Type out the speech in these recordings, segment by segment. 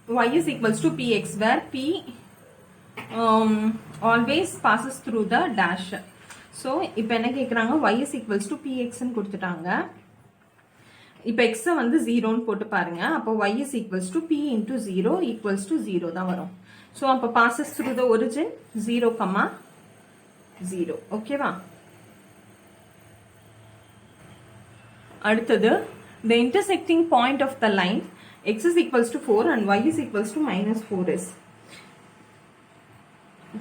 y is equals to px, where p always passes through the dash. So இப்போ என்ன கேக்குறாங்க, y is equals to px ன்னு கொடுத்துட்டாங்க. இப்போ x வந்து 0 ன்னு போட்டு பாருங்க. அப்போ y is equals to p into 0 equals to 0 தான் வரும். So அப்போ passes through the origin 0, 0. ஓகேவா? அடுத்தது the intersecting point of the line x is equals to 4 and y is equals to minus 4 is.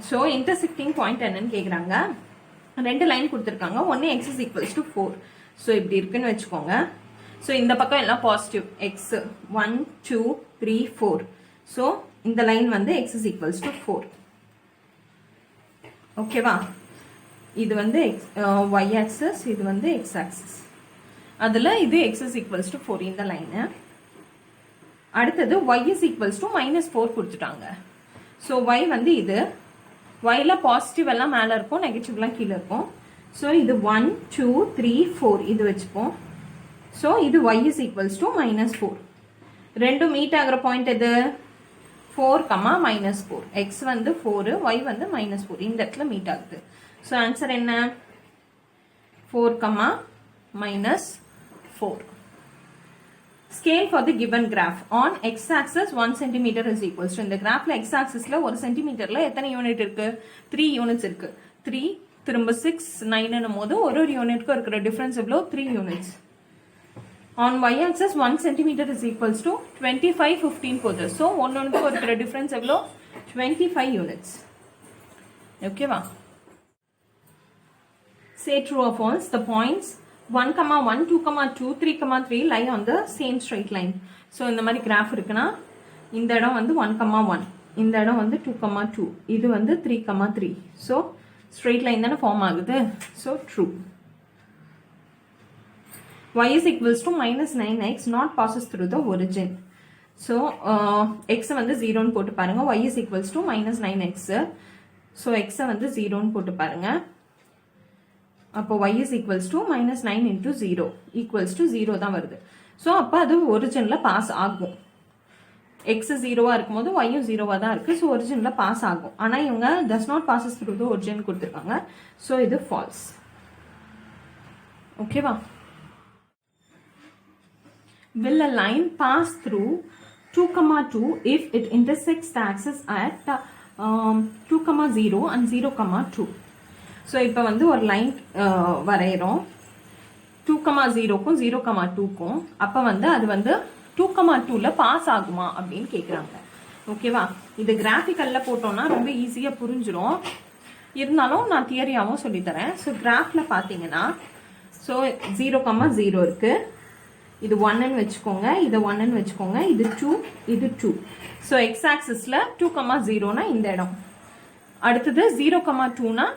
So intersecting point என்னன்னு கேக்குறாங்க. ரெண்டு line கொடுத்திருக்காங்க. ஒன்னு x is equals to 4. So இப்படி இருக்குன்னு வெச்சுக்கோங்க. So இந்த பக்கம் எல்லாம் பாசிட்டிவ், x 1 2 3 4. So இந்த லைன் வந்து x is equals to 4. ஓகேவா? இது வந்து y axis, இது வந்து x axis. அதுல இது x is equals to 4 இந்த லைன். அடுத்தது y is equals to minus 4 கொடுத்துட்டாங்க. So y வந்து இது, y ல பாசிட்டிவ் எல்லாம் மேல இருக்கும், நெகட்டிவ் எல்லாம் கீழ இருக்கும். So இது 1 2 3 4 இது வெச்சுப்போம். So இது y is equals to minus 4. ரெண்டு மீட் ஆகிற பாயிண்ட் எது? 4, minus 4. x வந்து 4, y வந்து minus 4. இந்த இடத்துல மீட் ஆகுது. So ஆன்சர் என்ன? 4, minus 4. Scale for the given graph. On x-axis 1 cm is equals to. இந்த கிராஃப்ல x-axisல 1 cmல எத்தனை யூனிட் இருக்கு? 3 யூனிட்ஸ் இருக்கு. 3 திரும்ப 6 9 ன்னும் போது ஒரு யூனிட்க்கு இருக்கிற டிஃபரன்ஸ் எவ்வளோ? 3 units. On y-axis 1 cm is equals to 25 15 போகுது. So ஒன்னொன்னுக்கு இருக்கிற டிஃபரன்ஸ் எவ்வளோ? 25 யூனிட்ஸ். ஓகேவா? Say true or false. The points 1, 1, 2, 2, 3, 3 lie on the same straight line. So இந்த மாதிரி கிராஃப் இருக்குன்னா இந்த இடம் வந்து 1, 1, இந்த இடம் வந்து 2, 2, இது வந்து 3, 3. So straight line தானே ஃபார்ம் ஆகுது. So true. y is equals to minus 9x not passes through the origin. So x வந்து 0 ன்னு போட்டு பாருங்க. y is equals to minus 9x. So x வந்து 0 ன்னு போட்டு பாருங்க. அப்போ y is equals to minus 9 into 0 equals to 0 தான் வருது. ஸோ அப்போ அது ஒரிஜினில் பாஸ் ஆகும். x 0வா இருக்கும்போது y 0வா தான் இருக்கு. ஸோ ஒரிஜினில் பாஸ் ஆகும். ஆனால் இவங்க does not passes through the origin கொடுத்துருக்காங்க. ஸோ இது ஃபால்ஸ். ஓகேவா? Will a line pass through 2, 2 if it intersects the axis at 2, 0 and 0, 2? So இப்போ வந்து ஒரு லைன் வரைகிறோம் 2, 0க்கும் 0, 2க்கும். அப்போ வந்து அது வந்து 2, 2ல பாஸ் ஆகுமா அப்படின்னு கேட்குறாங்க. ஓகேவா? இது கிராஃபிக்கலில் போட்டோம்னா ரொம்ப ஈஸியாக புரிஞ்சிடும். இருந்தாலும் நான் தியரியாகவும் சொல்லித்தரேன். ஸோ கிராஃபில் பார்த்தீங்கன்னா ஸோ 0, 0 இருக்கு. இது 1ன்னு வச்சுக்கோங்க, இது 1ன்னு வச்சுக்கோங்க, இது 2, இது 2. ஸோ எக்ஸ் ஆக்சிஸில் 2, 0னா இந்த இடம். அடுத்தது 0, 2னா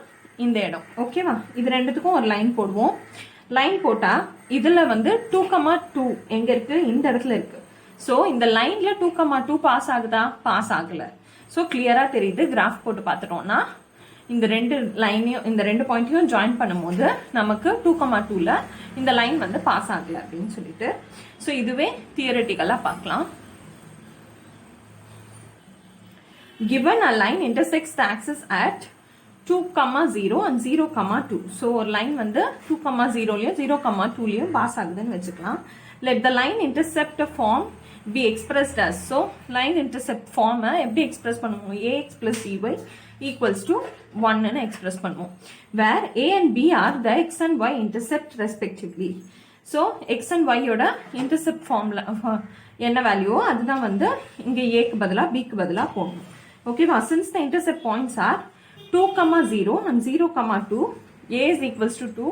இந்த இடம். ஓகேவா? இது ரெண்டுத்துக்கும் ஒரு லைன் போடுவோம். லைன் போட்டா இதுல வந்து 2, 2 எங்க இருக்கு? இந்த இடத்துல இருக்கு. சோ இந்த லைன்ல 2, 2 பாஸ் ஆகுதா? பாஸ் ஆகல. சோ கிளியரா தெரியுது. கிராஃப் போட்டு பார்த்துட்டோம்னா இந்த ரெண்டு லைனையும் இந்த ரெண்டு பாயிண்ட்டையும் ஜாயின் பண்ணும்போது நமக்கு 2, 2ல இந்த லைன் வந்து பாஸ் ஆகல அப்படின்னு சொல்லிட்டு. சோ இதுவே தியரட்டிக்கலா பார்க்கலாம். Given a line intersects the axis at 2, 0 and 0, 2. So ஒரு லைன் வந்து 2, 0லயும் 0, 2லயும் பாஸ் ஆகுதுன்னு வச்சுக்கலாம். Let the line intercept form be expressed as. So line intercept form எப்படி எக்ஸ்பிரஸ் பண்ணுவோம்? ax plus by equals to 1 ன்னு எக்ஸ்பிரஸ் பண்ணுவோம். Where a and b are the x and y intercept respectively. So x and y யோட intercept formula என்ன வேல்யூவோ அதுதான் வந்து இங்க a க்கு பதிலா b க்கு பதிலா போடணும். ஓகேவா? Since the intercept points are 2, 0 and 0, 2, a is equals to 2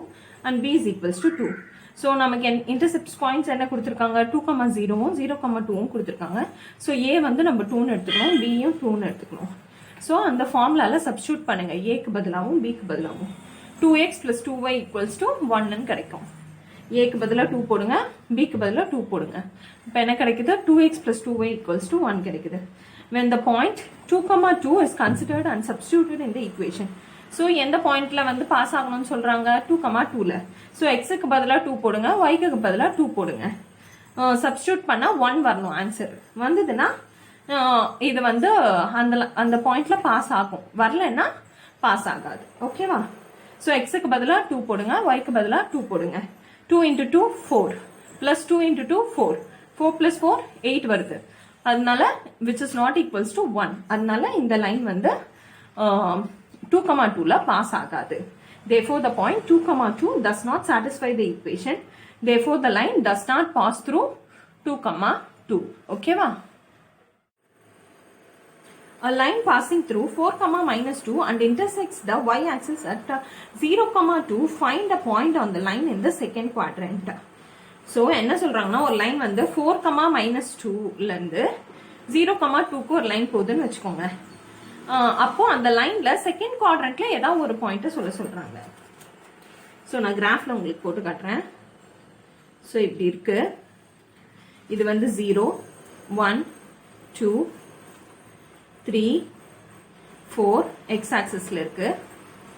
and b is equals to 2. So நமக்கு intercept points என்ன கொடுத்திருக்காங்க? 2, 0வும் 0, 2வும் கொடுத்திருக்காங்க. So a வந்து நம்ம 2ன்னு எடுத்துக்கணும், b யும் 2ன்னு எடுத்துக்கணும். So அந்த ஃபார்முலால சப்ஸ்டிட்யூட் பண்ணுங்க. a க்கு பதிலாவும் b க்கு பதிலாவும் 2x plus 2y equals to 1 ன்னு கிடைக்கும். a க்கு பதிலா 2 போடுங்க, b க்கு பதிலா 2 போடுங்க. இப்போ என்ன கிடைக்குது? 2x plus 2y equals to 1 கிடைக்குது. When the point 2, 2 is considered and substituted in the equation. So எந்த பாயிண்ட்ல வந்து பாஸ் ஆகணும்னு சொல்றாங்க? 2, 2ல. So x க்கு பதிலா 2 போடுங்க, y க்கு பதிலா 2 போடுங்க. சப்ஸ்டிட்யூட் பண்ணா 1 வரணும் ஆன்சர். வந்ததுன்னா இது வந்து அந்த பாயிண்ட்ல பாஸ் ஆகும், வரலன்னா பாஸ் ஆகாது. ஓகேவா? ஸோ எக்ஸுக்கு பதிலாக 2 போடுங்க, ஒய்க்கு பதிலாக 2 போடுங்க. 2 into 2 4 plus 2 into 2 4 4 plus 4 8 வருது. அதனால which is not equals to 1. அதனால இந்த லைன் வந்து 2,2ல பாஸ் ஆகாது. Therefore the point 2,2 does not satisfy the equation. Therefore the line does not pass through 2,2. ஓகேவா? A line passing through 4, -2 and intersects the y-axis at 0,2. Find a point on the line in the second quadrant. So என்ன சொல்றாங்கன்னா, ஒரு line வந்து 4, -2ல இருந்து 0,2க்கு ஒரு line போகுதுன்னு வச்சுக்கோங்க. அப்போ அந்த லைன்ல செகண்ட் குவாட்ரண்ட்ல ஏதாவது ஒரு பாயிண்ட் சொல்றாங்க. ஸோ நான் கிராஃப்ல உங்களுக்கு போட்டு காட்டுறேன். ஸோ இப்படி இருக்கு. இது வந்து 0, 1, 2, 3, 4 x ஆக்சிஸ்ல இருக்கு.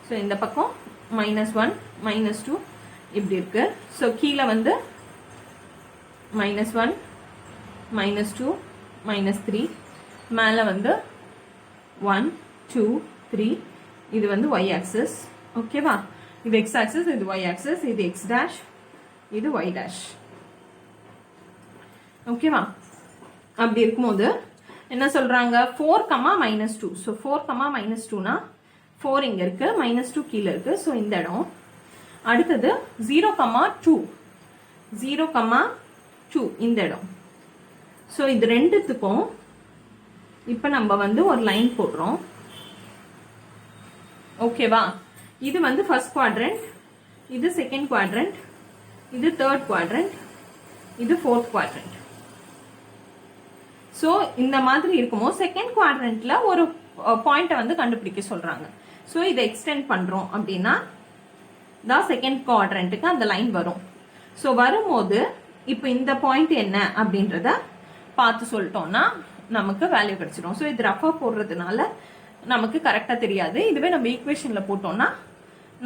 ஸோ இந்த பக்கம் -1, -2 இப்படி இருக்கு. ஸோ கீழே வந்து -1, -2, -3, மேலே வந்து 1, 2, 3. இது வந்து y ஆக்சிஸ். ஓகேவா? இது x ஆக்சிஸ், இது y ஆக்சிஸ், இது x dash, இது y dash. ஓகேவா? அப்படி இருக்கும்போது என்ன சொல்றாங்க, 4, -2. ஸோ 4, -2னா 4 இங்க இருக்கு, -2 கீழே இருக்கு. ஸோ இந்த இடம். அடுத்தது 0,2 0,2 இந்த இடம். ஸோ இது ரெண்டுத்துக்கும் இப்ப நம்ம வந்து ஒரு லைன் போடுறோம். ஓகேவா? இது வந்து ஃபர்ஸ்ட் குவாட்ரண்ட், இது செகண்ட் குவாட்ரண்ட், இது தேர்ட் குவாட்ரண்ட், இது ஃபோர்த் குவாட்ரண்ட். ஸோ இந்த மாதிரி இருக்குமோ செகண்ட் குவாட்ரண்ட்ல ஒரு பாயிண்ட்டை வந்து கண்டுபிடிக்க சொல்றாங்க. ஸோ இதை எக்ஸ்டெண்ட் பண்றோம் அப்படின்னா தான் செகண்ட் குவாட்ரண்ட்டுக்கு அந்த லைன் வரும். ஸோ வரும்போது இப்போ இந்த பாயிண்ட் என்ன அப்படின்றத பார்த்து சொல்லிட்டோம்னா நமக்கு வேல்யூ கிடைச்சிடும். ஸோ இது ரஃபா போடுறதுனால நமக்கு கரெக்டா தெரியாது. இதுவே நம்ம ஈக்குவேஷன்ல போட்டோம்னா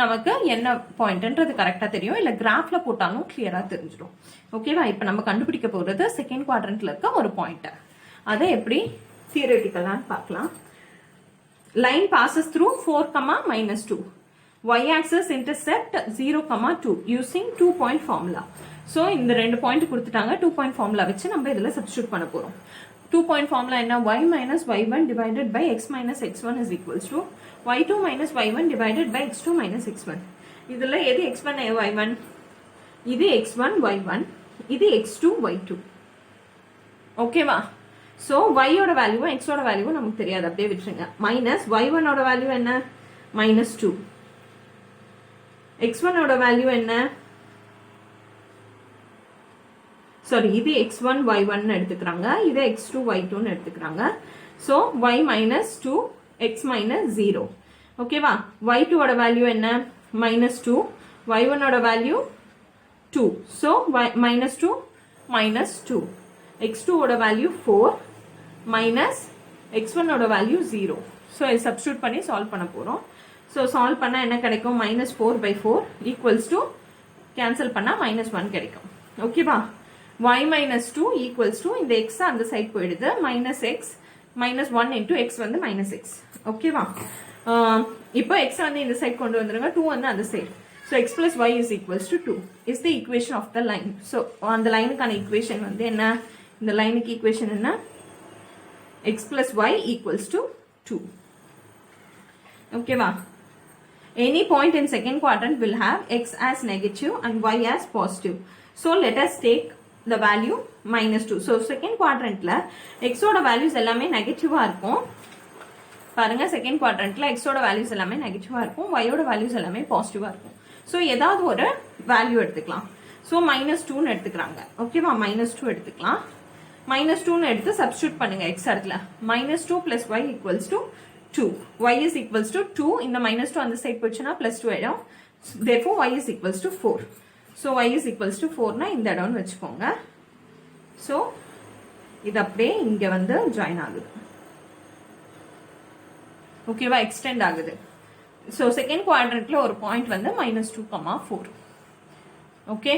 நமக்கு என்ன பாயிண்ட்ன்றது கரெக்டா தெரியும். இல்ல கிராஃப்ல போட்டாலும் கிளியரா தெரிஞ்சிடும். ஓகேவா? இப்ப நம்ம கண்டுபிடிக்க போறது செகண்ட் குவாட்ரண்ட்ல இருக்க ஒரு பாயிண்ட். அதை எப்படி தியரட்டிக்கலான்னு பார்க்கலாம். Line bosses through 4, -2. y-axis intercept 0,2 using 2 point formula. So இந்த 2 பாயிண்ட் கொடுத்துட்டாங்க. 2 point formula வச்சு நம்ம இதுல சப்ஸ்டியூட் பண்ண போறோம். 2 point formula என்ன? y minus y1 divided by x minus x1 is equals to y2 minus y1 divided by x2 minus x1. இதுல எது x1 y1? இது x1 y1, இது x2 y2. ஓகேவா? ஸோ y ஓட வேல்யூவும் x ஓட வேல்யூவும் நமக்கு தெரியாது, அப்படியே விட்டுருங்க. மைனஸ் y1 ஓட வேல்யூ என்ன? -2. x1 ஓட வேல்யூ என்ன? சாரி, இது x1 y1 எடுத்துக்கிறாங்க, இது x2 y2 எடுத்துக்கிறாங்க. So y -2 x -0. ஓகேவா? y2 ஓட வேல்யூ என்ன? -2. y1 ஓட வேல்யூ 2. ஸோ -2 -2. x2 ஓட வேல்யூ 4 மைனஸ் x1 ஓட வேல்யூ 0. ஸோ இது சப்ஸ்டியூட் பண்ணி சால்வ் பண்ண போறோம். ஸோ சால்வ் பண்ணா என்ன கிடைக்கும்? -4/4 ஈக்குவல்ஸ் டு கேன்சல் பண்ணா -1 கிடைக்கும். ஓகேவா? y -2 ஈக்குவல்ஸ் டு இந்த x அந்த சைட் போயிடுது, -x -1 into x வந்து -x. ஓகேவா? இப்போ x வந்து இந்த சைட் கொண்டு வந்துருங்க, 2 வந்து அந்த side. So x plus y is equals to 2 is the equation of the line. So on the line kind of equation வந்து என்ன? இந்த லைனுக்கு equation என்ன? x plus y equals to 2. Okay va? Any point in second quadrant will have x as negative and y as positive. So let us take the value -2. So second quadrant la x ஓட values எல்லாமே நெகட்டிவா இருக்கும். பாருங்க, second குவாட்ரண்ட்ல x ஓட values எல்லாமே நெகட்டிவா இருக்கும், y ஓட வேல்யூஸ் எல்லாமே பாசிட்டிவா இருக்கும். ஸோ ஏதாவது ஒரு வேல்யூ எடுத்துக்கலாம். ஸோ -2ன்னு எடுத்துக்கிறாங்க. ஓகேவா? -2 எடுத்துக்கலாம். -2ன்னு எடுத்து சப்ஸ்டியூட் பண்ணுங்க x இடத்துல. -2 plus y equals to 2. y is equals to 2. இந்த -2 அந்த சைட் போச்சுன்னா +2 ஆயிடும். therefore y is equals to 4. So y is equals to 4னா இந்த இடம்னு வச்சுக்கோங்க. ஸோ இது அப்படியே இங்க வந்து ஜாயின் ஆகுது. ஓகேவா? எக்ஸ்டெண்ட் ஆகுது. ஸோ செகண்ட் குவாட்ரண்ட்ல ஒரு பாயிண்ட் வந்து -2, 4. ஓகே.